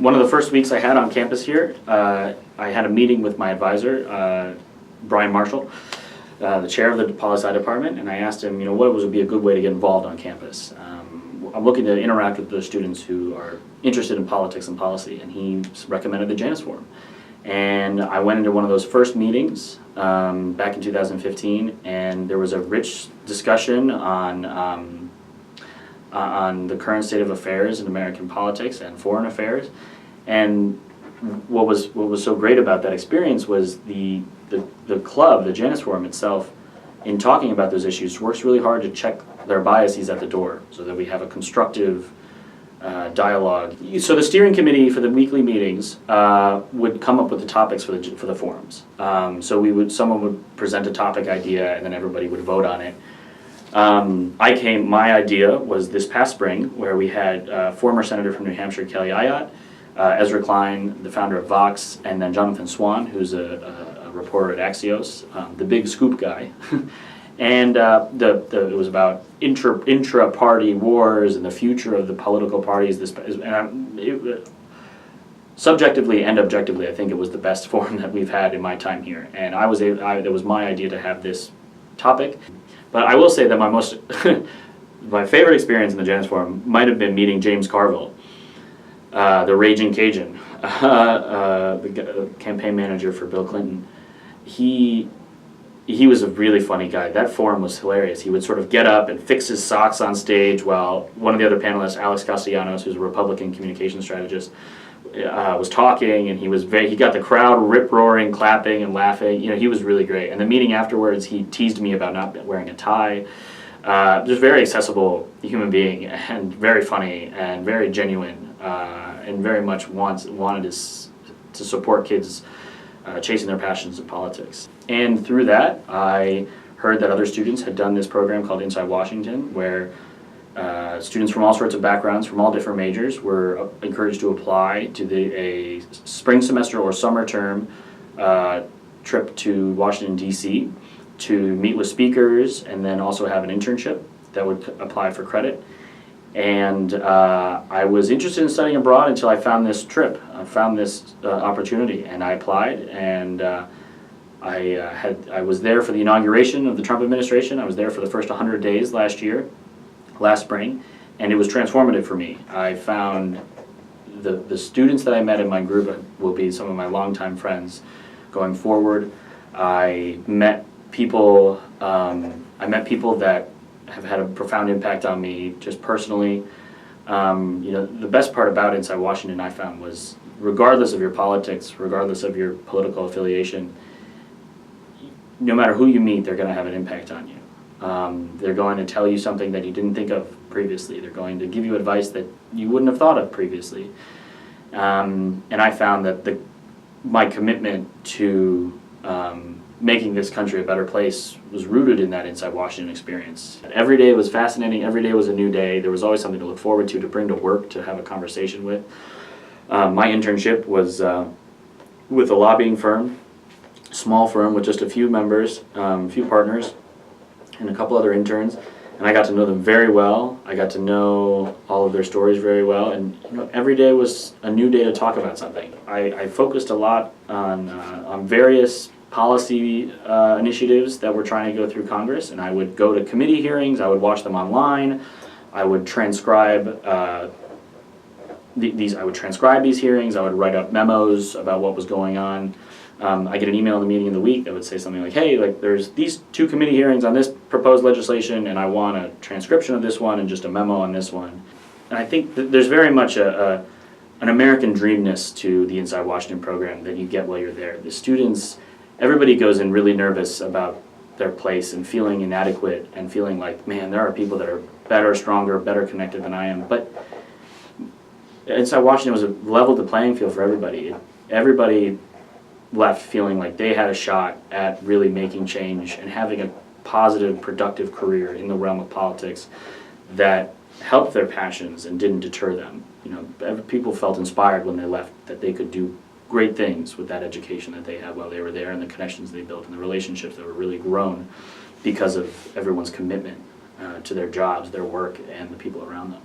One of the first weeks I had on campus here, I had a meeting with my advisor, Brian Marshall, the chair of the poli-sci department, and I asked him, what would be a good way to get involved on campus. I'm looking to interact with the students who are interested in politics and policy, and he recommended the Janus Forum. And I went into one of those first meetings back in 2015, and there was a rich discussion on the current state of affairs in American politics and foreign affairs. And what was so great about that experience was the club, the Janus Forum itself, in talking about those issues, works really hard to check their biases at the door so that we have a constructive dialogue. So the steering committee for the weekly meetings would come up with the topics for the forums. So someone would present a topic idea, and then everybody would vote on it. My idea was this past spring, where we had former Senator from New Hampshire, Kelly Ayotte, Ezra Klein, the founder of Vox, and then Jonathan Swan, who's a reporter at Axios, the big scoop guy. And it was about intra-party wars and the future of the political parties. Subjectively and objectively, I think it was the best forum that we've had in my time here. And it was my idea to have this topic. But I will say that my favorite experience in the Janus Forum might have been meeting James Carville, the Raging Cajun, the campaign manager for Bill Clinton. He was a really funny guy. That forum was hilarious. He would sort of get up and fix his socks on stage while one of the other panelists, Alex Castellanos, who's a Republican communication strategist, was talking, and he got the crowd rip-roaring, clapping and laughing. He was really great. And the meeting afterwards, he teased me about not wearing a tie. Just very accessible human being, and very funny, and very genuine, and very much wanted to support kids chasing their passions in politics. And through that, I heard that other students had done this program called Inside Washington, where students from all sorts of backgrounds, from all different majors, were encouraged to apply to a spring semester or summer term trip to Washington, D.C. to meet with speakers, and then also have an internship that would apply for credit. And I was interested in studying abroad until I found this trip. I found this opportunity, and I applied, and I was there for the inauguration of the Trump administration. I was there for the first 100 days last spring, and it was transformative for me. I found the students that I met in my group will be some of my longtime friends going forward. I met people that have had a profound impact on me just personally. The best part about Inside Washington, I found, was regardless of your politics, regardless of your political affiliation, no matter who you meet, they're going to have an impact on you. They're going to tell you something that you didn't think of previously. They're going to give you advice that you wouldn't have thought of previously. And I found that my commitment to making this country a better place was rooted in that Inside Washington experience. Every day was fascinating. Every day was a new day. There was always something to look forward to bring to work, to have a conversation with. My internship was with a lobbying firm, small firm with just a few members, a few partners, and a couple other interns. And I got to know them very well. I got to know all of their stories very well. And every day was a new day to talk about something. I focused a lot on various policy initiatives that were trying to go through Congress, and I would go to committee hearings, I would watch them online, I would transcribe these hearings, I would write up memos about what was going on. I get an email in the meeting of the week that would say something like, hey, there's these 2 committee hearings on this proposed legislation, and I want a transcription of this one and just a memo on this one. And I think that there's very much an American dreamness to the Inside Washington program that you get while you're there. The students, everybody goes in really nervous about their place and feeling inadequate and feeling like, man, there are people that are better, stronger, better connected than I am. But Inside Washington was a leveled the playing field for everybody. Everybody left feeling like they had a shot at really making change and having a positive, productive career in the realm of politics that helped their passions and didn't deter them. People felt inspired when they left that they could do great things with that education that they had while they were there, and the connections they built and the relationships that were really grown because of everyone's commitment to their jobs, their work, and the people around them.